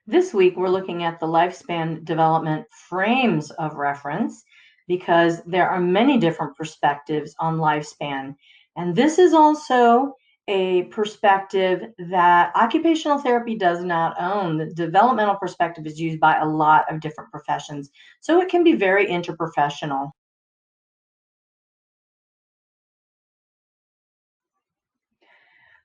This week, we're looking at the lifespan development frames of reference because there are many different perspectives on lifespan. And this is also a perspective that occupational therapy does not own. The developmental perspective is used by a lot of different professions, so it can be very interprofessional.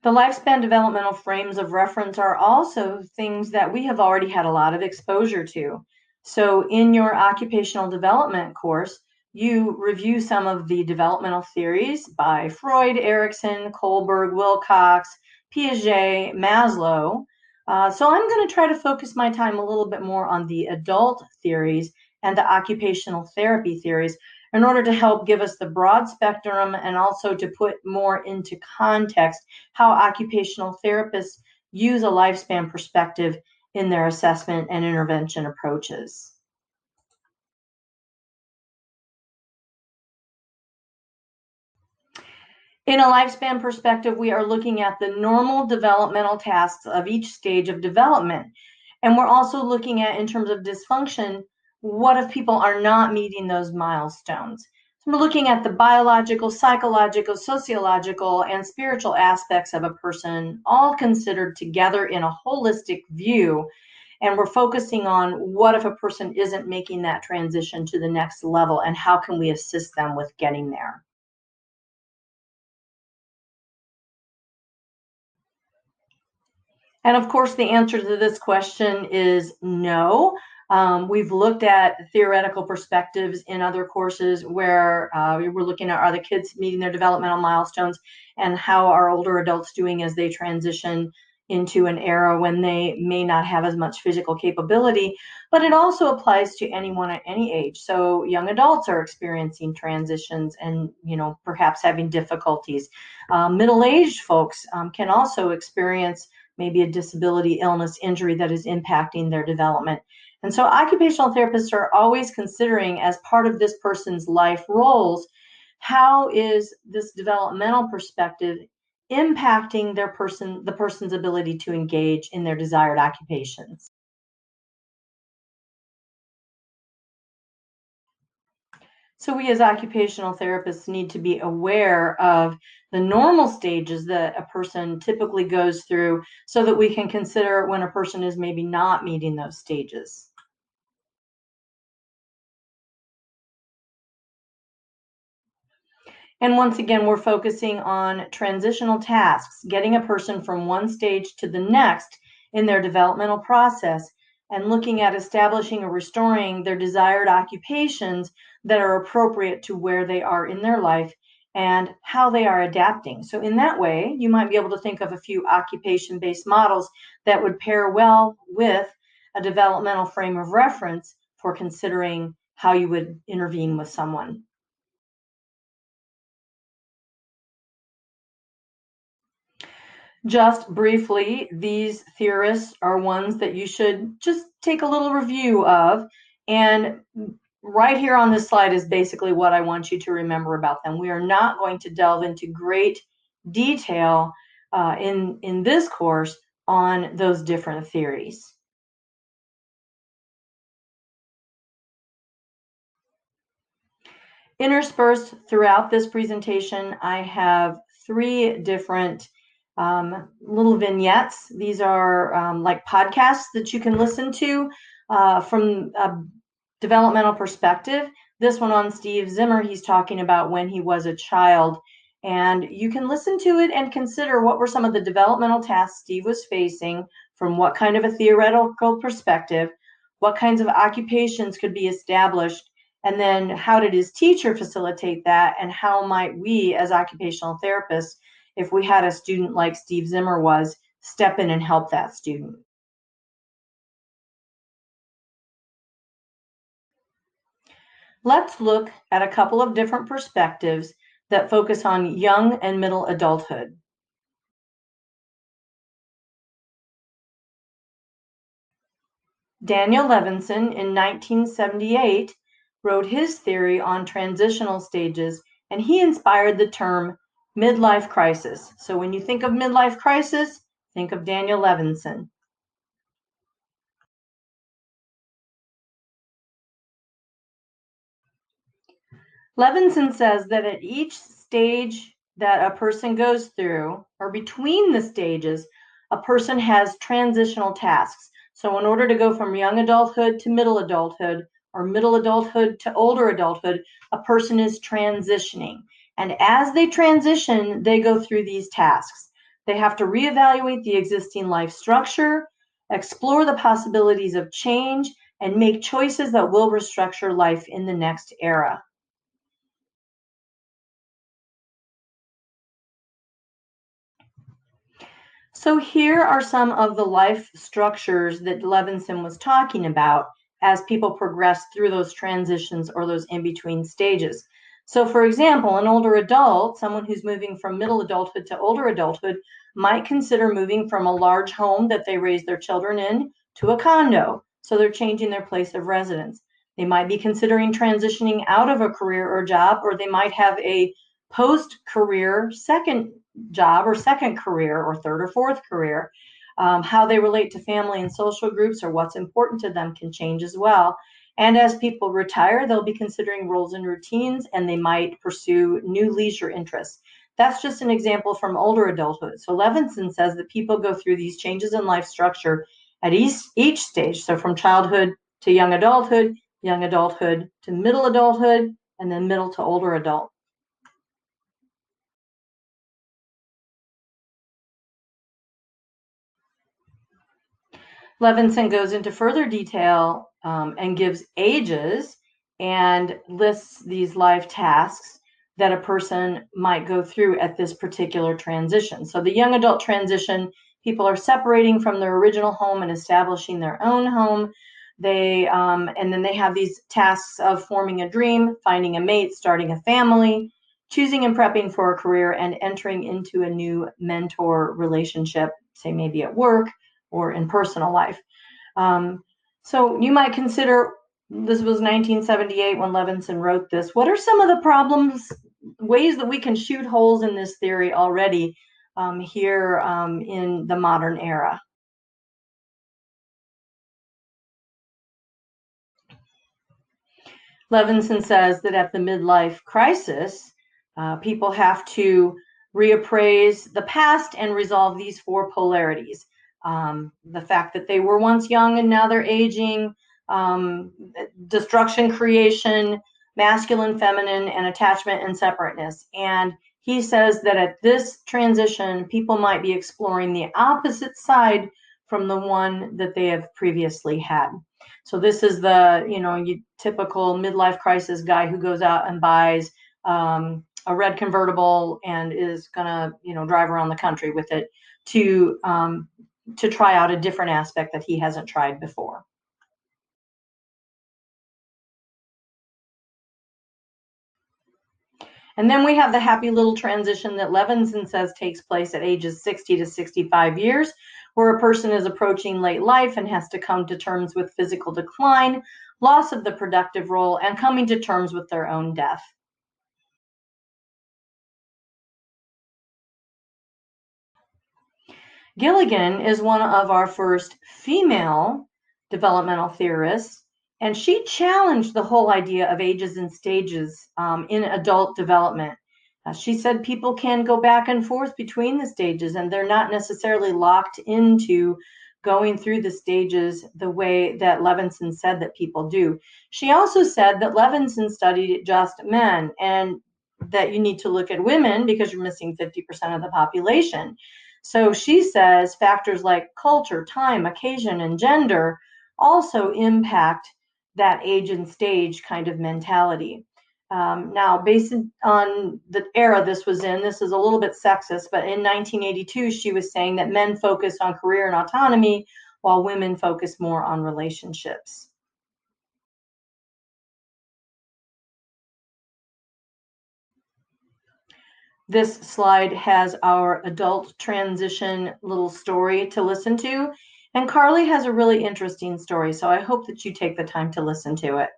The lifespan developmental frames of reference are also things that we have already had a lot of exposure to. So in your occupational development course, you review some of the developmental theories by Freud, Erikson, Kohlberg, Wilcox, Piaget, Maslow. So I'm going to try to focus my time a little bit more on the adult theories and the occupational therapy theories in order to help give us the broad spectrum and also to put more into context how occupational therapists use a lifespan perspective in their assessment and intervention approaches. In a lifespan perspective, we are looking at the normal developmental tasks of each stage of development. And we're also looking at, in terms of dysfunction, what if people are not meeting those milestones? So we're looking at the biological, psychological, sociological, and spiritual aspects of a person, all considered together in a holistic view. And we're focusing on what if a person isn't making that transition to the next level, and how can we assist them with getting there? And of course, the answer to this question is no. We've looked at theoretical perspectives in other courses where we're looking at, are the kids meeting their developmental milestones, and how are older adults doing as they transition into an era when they may not have as much physical capability. But it also applies to anyone at any age. So young adults are experiencing transitions and, perhaps having difficulties. Middle-aged folks can also experience maybe a disability, illness, injury that is impacting their development. And so occupational therapists are always considering, as part of this person's life roles, how is this developmental perspective impacting the person's ability to engage in their desired occupations. So we as occupational therapists need to be aware of the normal stages that a person typically goes through so that we can consider when a person is maybe not meeting those stages. And once again, we're focusing on transitional tasks, getting a person from one stage to the next in their developmental process, and looking at establishing or restoring their desired occupations that are appropriate to where they are in their life and how they are adapting. So in that way, you might be able to think of a few occupation-based models that would pair well with a developmental frame of reference for considering how you would intervene with someone. Just briefly, these theorists are ones that you should just take a little review of. And right here on this slide is basically what I want you to remember about them. We are not going to delve into great detail in this course on those different theories. Interspersed throughout this presentation, I have three different little vignettes. These are like podcasts that you can listen to from a developmental perspective. This one on Steve Zimmer, he's talking about when he was a child. And you can listen to it and consider what were some of the developmental tasks Steve was facing, from what kind of a theoretical perspective, what kinds of occupations could be established, and then how did his teacher facilitate that, and how might we as occupational therapists, if we had a student like Steve Zimmer was, step in and help that student. Let's look at a couple of different perspectives that focus on young and middle adulthood. Daniel Levinson in 1978 wrote his theory on transitional stages, and he inspired the term midlife crisis. So when you think of midlife crisis, think of Daniel Levinson. Levinson says that at each stage that a person goes through, or between the stages, a person has transitional tasks. So in order to go from young adulthood to middle adulthood, or middle adulthood to older adulthood, a person is transitioning. And as they transition, they go through these tasks. They have to reevaluate the existing life structure, explore the possibilities of change, and make choices that will restructure life in the next era. So here are some of the life structures that Levinson was talking about as people progress through those transitions or those in-between stages. So for example, an older adult, someone who's moving from middle adulthood to older adulthood, might consider moving from a large home that they raise their children in to a condo. So they're changing their place of residence. They might be considering transitioning out of a career or job, or they might have a post-career second job or second career or third or fourth career. How they relate to family and social groups or what's important to them can change as well. And as people retire, they'll be considering roles and routines, and they might pursue new leisure interests. That's just an example from older adulthood. So Levinson says that people go through these changes in life structure at each stage. So from childhood to young adulthood to middle adulthood, and then middle to older adult. Levinson goes into further detail and gives ages and lists these life tasks that a person might go through at this particular transition. So the young adult transition, people are separating from their original home and establishing their own home. And then they have these tasks of forming a dream, finding a mate, starting a family, choosing and prepping for a career, and entering into a new mentor relationship, say maybe at work or in personal life. So you might consider, this was 1978 when Levinson wrote this, what are some of the problems, ways that we can shoot holes in this theory already here in the modern era? Levinson says that at the midlife crisis, people have to reappraise the past and resolve these four polarities. The fact that they were once young and now they're aging, destruction, creation, masculine, feminine, and attachment and separateness. And he says that at this transition, people might be exploring the opposite side from the one that they have previously had. So this is the, typical midlife crisis guy who goes out and buys a red convertible and is gonna, drive around the country with it to try out a different aspect that he hasn't tried before. And then we have the happy little transition that Levinson says takes place at ages 60 to 65 years, where a person is approaching late life and has to come to terms with physical decline, loss of the productive role, and coming to terms with their own death. Gilligan is one of our first female developmental theorists, and she challenged the whole idea of ages and stages in adult development. She said people can go back and forth between the stages, and they're not necessarily locked into going through the stages the way that Levinson said that people do. She also said that Levinson studied just men, and that you need to look at women because you're missing 50% of the population. So she says factors like culture, time, occasion, and gender also impact that age and stage kind of mentality. Now, based on the era this was in, this is a little bit sexist, but in 1982, she was saying that men focus on career and autonomy while women focus more on relationships. This slide has our adult transition little story to listen to. And Carly has a really interesting story, so I hope that you take the time to listen to it.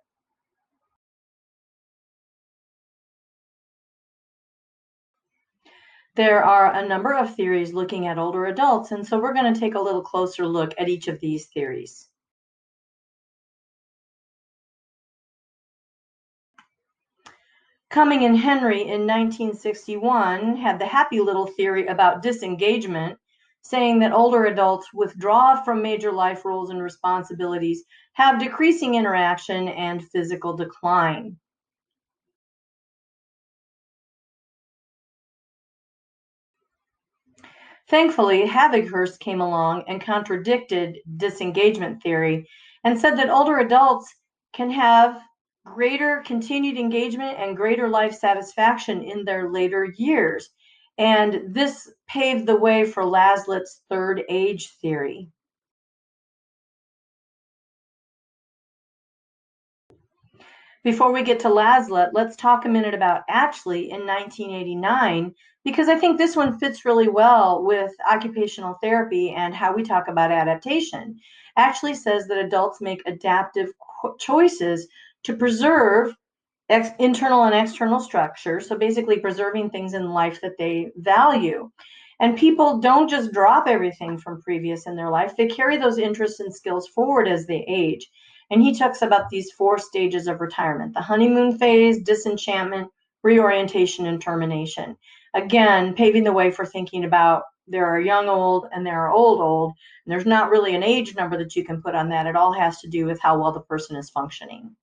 There are a number of theories looking at older adults, and so we're going to take a little closer look at each of these theories. Cumming and Henry in 1961 had the happy little theory about disengagement, saying that older adults withdraw from major life roles and responsibilities, have decreasing interaction and physical decline. Thankfully, Havighurst came along and contradicted disengagement theory and said that older adults can have greater continued engagement and greater life satisfaction in their later years. And this paved the way for Laslet's third age theory. Before we get to Laslet, let's talk a minute about Atchley in 1989, because I think this one fits really well with occupational therapy and how we talk about adaptation. Atchley says that adults make adaptive choices to preserve internal and external structure, so basically preserving things in life that they value. And people don't just drop everything from previous in their life, they carry those interests and skills forward as they age. And he talks about these 4 stages of retirement: the honeymoon phase, disenchantment, reorientation, and termination. Again, paving the way for thinking about there are young old and there are old. And there's not really an age number that you can put on that. It all has to do with how well the person is functioning.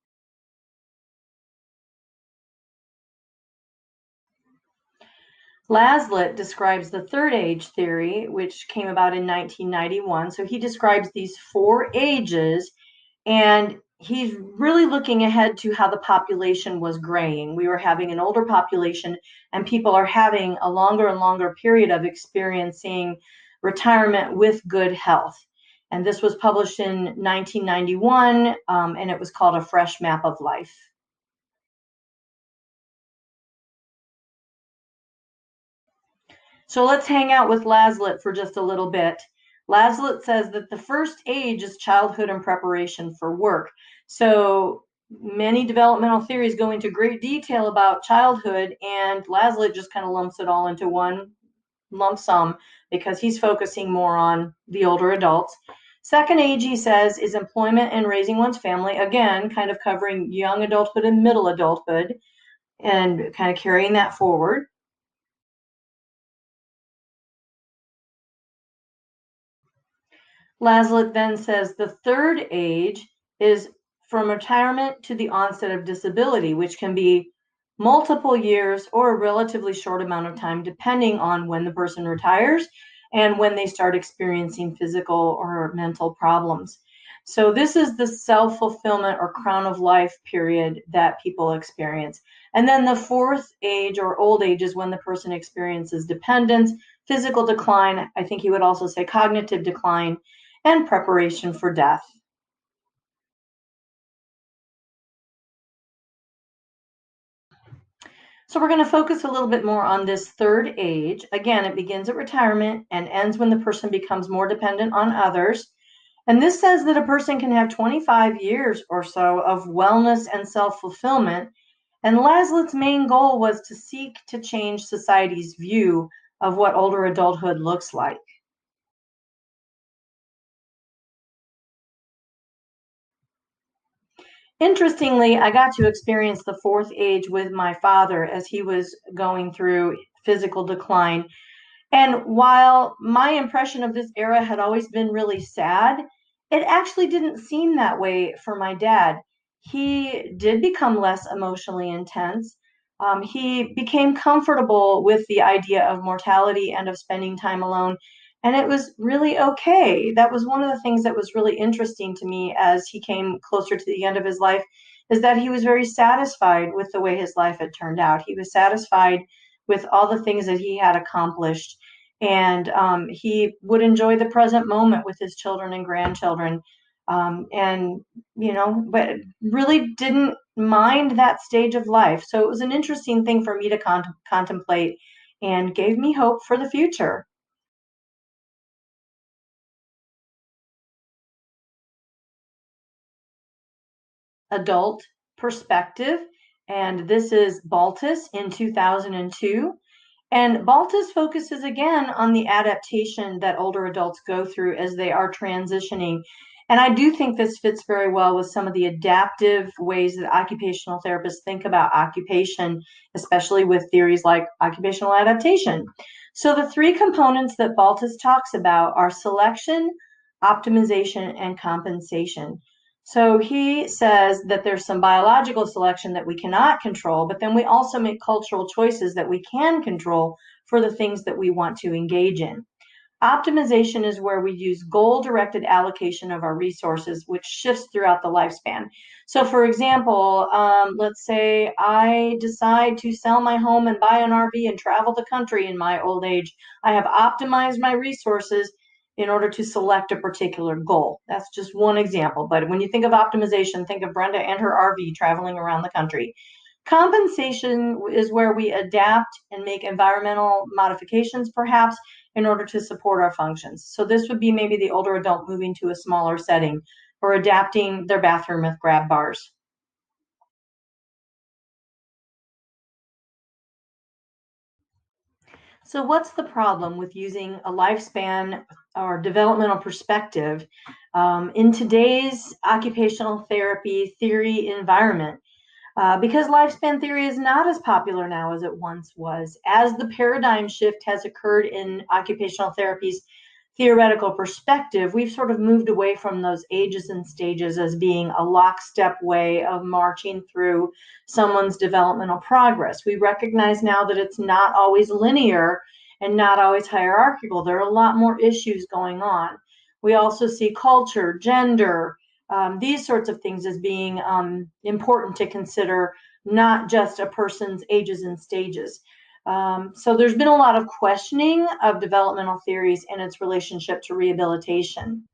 Laslet describes the third age theory, which came about in 1991. So he describes these 4 ages, and he's really looking ahead to how the population was graying. We were having an older population, and people are having a longer and longer period of experiencing retirement with good health. And this was published in 1991, and it was called A Fresh Map of Life. So let's hang out with Laslet for just a little bit. Laslet says that the first age is childhood and preparation for work. So many developmental theories go into great detail about childhood, and Laslet just kind of lumps it all into one lump sum because he's focusing more on the older adults. Second age, he says, is employment and raising one's family. Again, kind of covering young adulthood and middle adulthood and kind of carrying that forward. Laslet then says the third age is from retirement to the onset of disability, which can be multiple years or a relatively short amount of time, depending on when the person retires and when they start experiencing physical or mental problems. So this is the self-fulfillment or crown of life period that people experience. And then the fourth age or old age is when the person experiences dependence, physical decline. I think he would also say cognitive decline, and preparation for death. So we're going to focus a little bit more on this third age. Again, it begins at retirement and ends when the person becomes more dependent on others. And this says that a person can have 25 years or so of wellness and self-fulfillment. And Laslet's main goal was to seek to change society's view of what older adulthood looks like. Interestingly, I got to experience the fourth age with my father as he was going through physical decline. And while my impression of this era had always been really sad, it actually didn't seem that way for my dad. He did become less emotionally intense. He became comfortable with the idea of mortality and of spending time alone. And it was really okay. That was one of the things that was really interesting to me as he came closer to the end of his life, is that he was very satisfied with the way his life had turned out. He was satisfied with all the things that he had accomplished. And he would enjoy the present moment with his children and grandchildren. And, but really didn't mind that stage of life. So it was an interesting thing for me to contemplate and gave me hope for the future. Adult perspective. And this is Baltus in 2002. And Baltus focuses again on the adaptation that older adults go through as they are transitioning. And I do think this fits very well with some of the adaptive ways that occupational therapists think about occupation, especially with theories like occupational adaptation. So the three components that Baltus talks about are selection, optimization, and compensation. So he says that there's some biological selection that we cannot control, but then we also make cultural choices that we can control for the things that we want to engage in. Optimization is where we use goal-directed allocation of our resources, which shifts throughout the lifespan. So for example, let's say I decide to sell my home and buy an RV and travel the country in my old age. I have optimized my resources in order to select a particular goal. That's just one example. But when you think of optimization, think of Brenda and her RV traveling around the country. Compensation is where we adapt and make environmental modifications, perhaps, in order to support our functions. So this would be maybe the older adult moving to a smaller setting or adapting their bathroom with grab bars. So what's the problem with using a lifespan or developmental perspective in today's occupational therapy theory environment? Because lifespan theory is not as popular now as it once was, as the paradigm shift has occurred in occupational therapy's theoretical perspective, we've sort of moved away from those ages and stages as being a lockstep way of marching through someone's developmental progress. We recognize now that it's not always linear and not always hierarchical. There are a lot more issues going on. We also see culture, gender, these sorts of things as being important to consider, not just a person's ages and stages. So there's been a lot of questioning of developmental theories and its relationship to rehabilitation.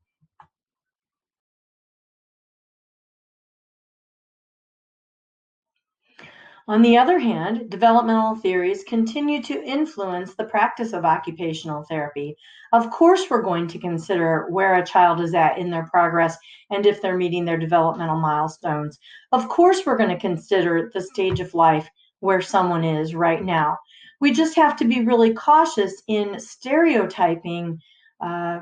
On the other hand, developmental theories continue to influence the practice of occupational therapy. Of course, we're going to consider where a child is at in their progress and if they're meeting their developmental milestones. Of course, we're going to consider the stage of life where someone is right now. We just have to be really cautious in stereotyping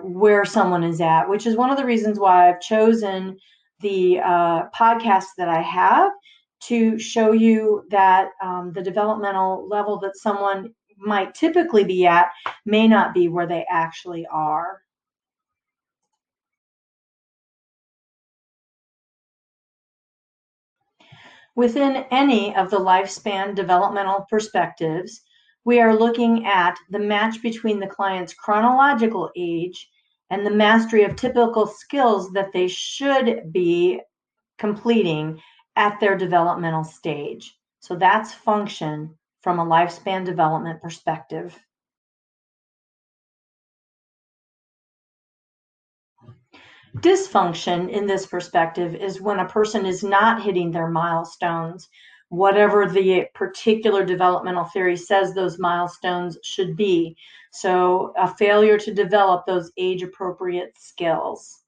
where someone is at, which is one of the reasons why I've chosen the podcast that I have to show you that the developmental level that someone might typically be at may not be where they actually are. Within any of the lifespan developmental perspectives, we are looking at the match between the client's chronological age and the mastery of typical skills that they should be completing at their developmental stage. So that's function from a lifespan development perspective. Dysfunction in this perspective is when a person is not hitting their milestones, whatever the particular developmental theory says those milestones should be. So a failure to develop those age-appropriate skills.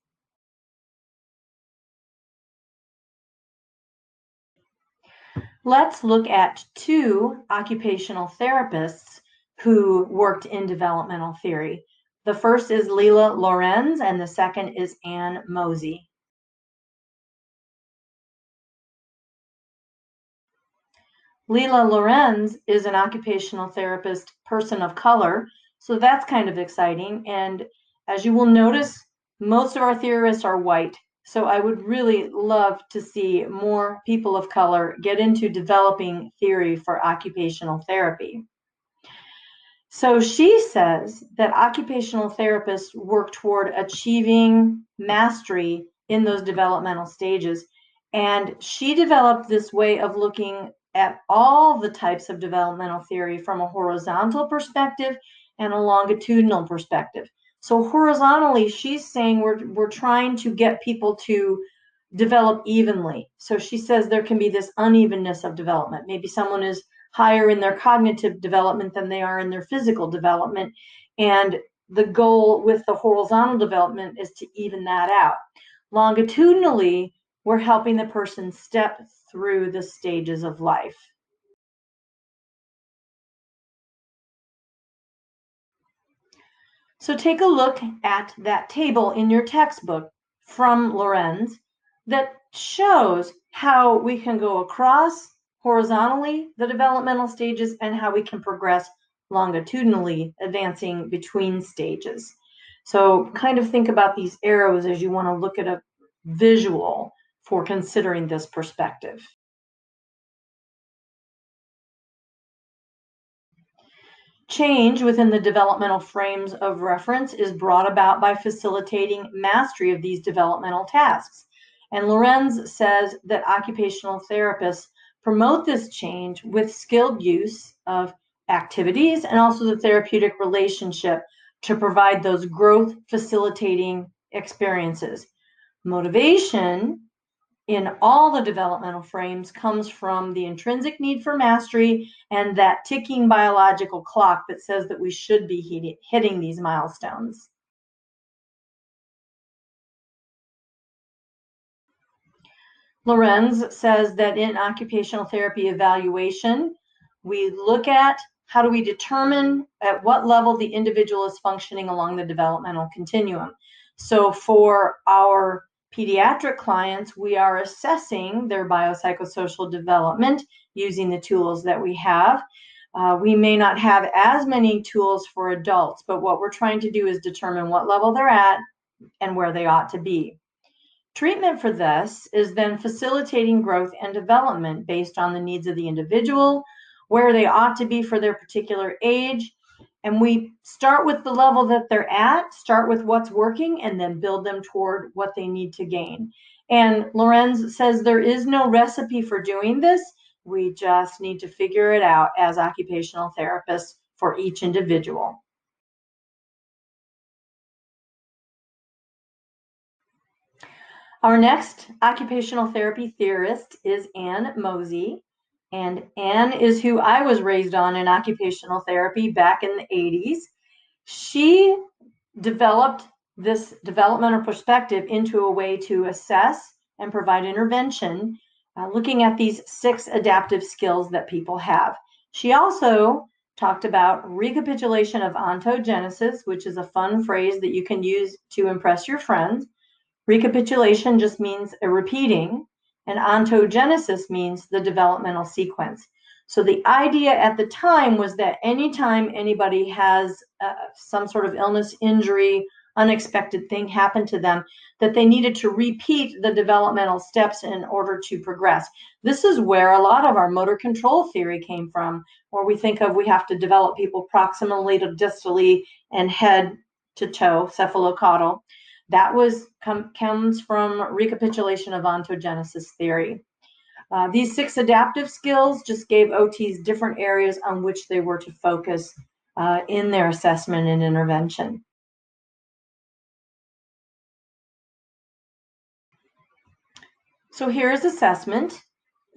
Let's look at two occupational therapists who worked in developmental theory. The first is Leila Lorenz, and the second is Anne Mosey. Leila Lorenz is an occupational therapist, person of color, so that's kind of exciting. And as you will notice, most of our theorists are white. So I would really love to see more people of color get into developing theory for occupational therapy. So she says that occupational therapists work toward achieving mastery in those developmental stages. And she developed this way of looking at all the types of developmental theory from a horizontal perspective and a longitudinal perspective. So horizontally, she's saying we're trying to get people to develop evenly. So she says there can be this unevenness of development. Maybe someone is higher in their cognitive development than they are in their physical development. And the goal with the horizontal development is to even that out. Longitudinally, we're helping the person step through the stages of life. So take a look at that table in your textbook from Lorenz that shows how we can go across horizontally the developmental stages and how we can progress longitudinally, advancing between stages. So kind of think about these arrows as you want to look at a visual for considering this perspective. Change within the developmental frames of reference is brought about by facilitating mastery of these developmental tasks. And Lorenz says that occupational therapists promote this change with skilled use of activities and also the therapeutic relationship to provide those growth facilitating experiences. Motivation in all the developmental frames comes from the intrinsic need for mastery and that ticking biological clock that says that we should be hitting these milestones. Lorenz says that in occupational therapy evaluation, we look at how do we determine at what level the individual is functioning along the developmental continuum. So for our pediatric clients, we are assessing their biopsychosocial development using the tools that we have. We may not have as many tools for adults, but what we're trying to do is determine what level they're at and where they ought to be. Treatment for this is then facilitating growth and development based on the needs of the individual, where they ought to be for their particular age. And we start with the level that they're at, start with what's working, and then build them toward what they need to gain. And Lorenz says there is no recipe for doing this. We just need to figure it out as occupational therapists for each individual. Our next occupational therapy theorist is Ann Mosey. And Ann is who I was raised on in occupational therapy back in the 80s. She developed this developmental perspective into a way to assess and provide intervention, looking at these 6 adaptive skills that people have. She also talked about recapitulation of ontogenesis, which is a fun phrase that you can use to impress your friends. Recapitulation just means a repeating, and ontogenesis means the developmental sequence. So the idea at the time was that anytime anybody has some sort of illness, injury, unexpected thing happen to them, that they needed to repeat the developmental steps in order to progress. This is where a lot of our motor control theory came from, where we think of we have to develop people proximally to distally and head to toe, cephalocaudal. That comes from recapitulation of ontogenesis theory. These 6 adaptive skills just gave OTs different areas on which they were to focus in their assessment and intervention. So here's assessment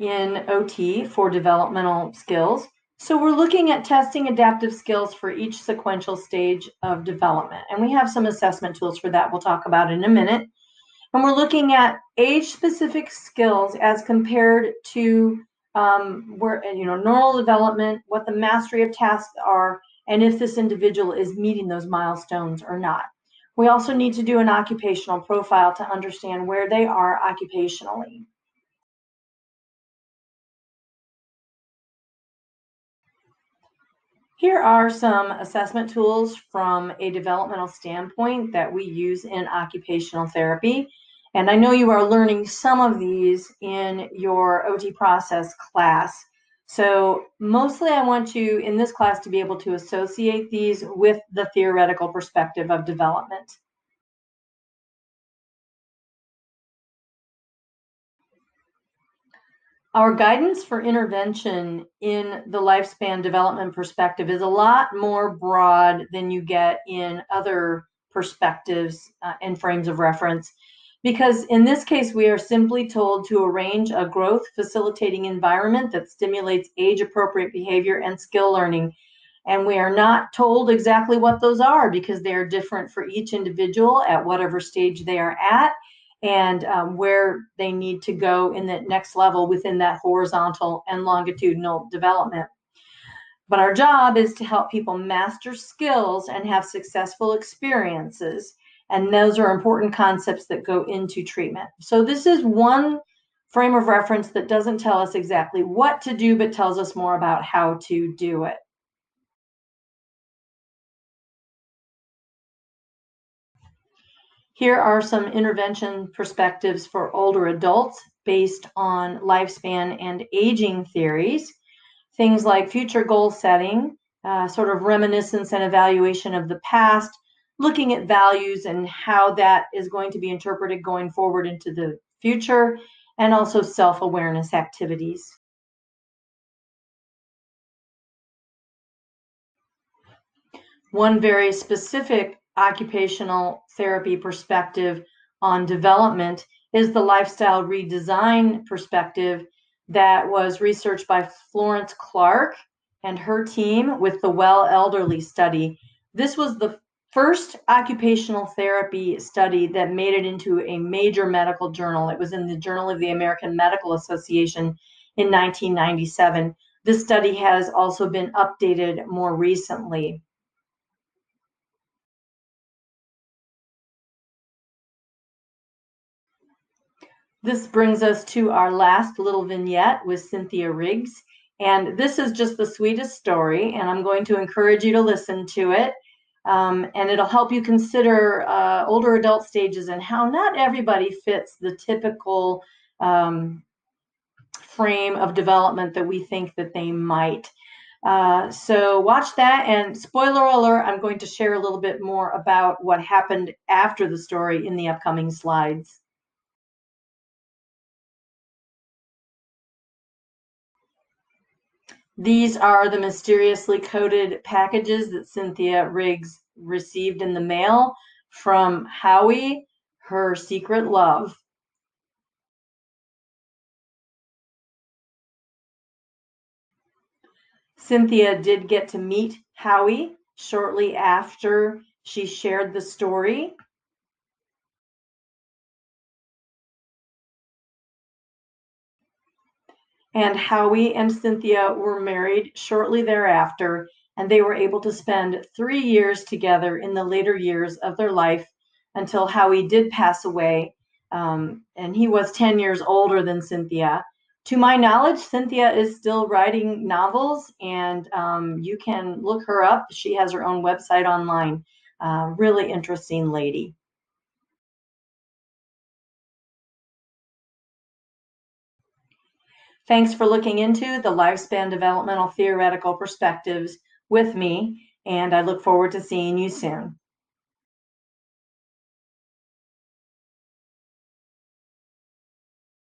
in OT for developmental skills. So we're looking at testing adaptive skills for each sequential stage of development. And we have some assessment tools for that we'll talk about in a minute. And we're looking at age-specific skills as compared to normal development, what the mastery of tasks are, and if this individual is meeting those milestones or not. We also need to do an occupational profile to understand where they are occupationally. Here are some assessment tools from a developmental standpoint that we use in occupational therapy. And I know you are learning some of these in your OT process class. So mostly I want you in this class to be able to associate these with the theoretical perspective of development. Our guidance for intervention in the lifespan development perspective is a lot more broad than you get in other perspectives and frames of reference, because in this case, we are simply told to arrange a growth facilitating environment that stimulates age-appropriate behavior and skill learning. And we are not told exactly what those are because they are different for each individual at whatever stage they are at, and where they need to go in the next level within that horizontal and longitudinal development. But our job is to help people master skills and have successful experiences. And those are important concepts that go into treatment. So this is one frame of reference that doesn't tell us exactly what to do, but tells us more about how to do it. Here are some intervention perspectives for older adults based on lifespan and aging theories. Things like future goal setting, sort of reminiscence and evaluation of the past, looking at values and how that is going to be interpreted going forward into the future, and also self-awareness activities. One very specific occupational therapy perspective on development is the lifestyle redesign perspective that was researched by Florence Clark and her team with the Well Elderly study. This was the first occupational therapy study that made it into a major medical journal. It was in the Journal of the American Medical Association in 1997. This study has also been updated more recently. This brings us to our last little vignette with Cynthia Riggs. And this is just the sweetest story, and I'm going to encourage you to listen to it. And it'll help you consider older adult stages and how not everybody fits the typical frame of development that we think that they might. So watch that, and spoiler alert, I'm going to share a little bit more about what happened after the story in the upcoming slides. These are the mysteriously coded packages that Cynthia Riggs received in the mail from Howie, her secret love. Cynthia did get to meet Howie shortly after she shared the story. And Howie and Cynthia were married shortly thereafter, and they were able to spend 3 years together in the later years of their life until Howie did pass away. And he was 10 years older than Cynthia. To my knowledge, Cynthia is still writing novels, and you can look her up. She has her own website online. Really interesting lady. Thanks for looking into the lifespan developmental theoretical perspectives with me, and I look forward to seeing you soon.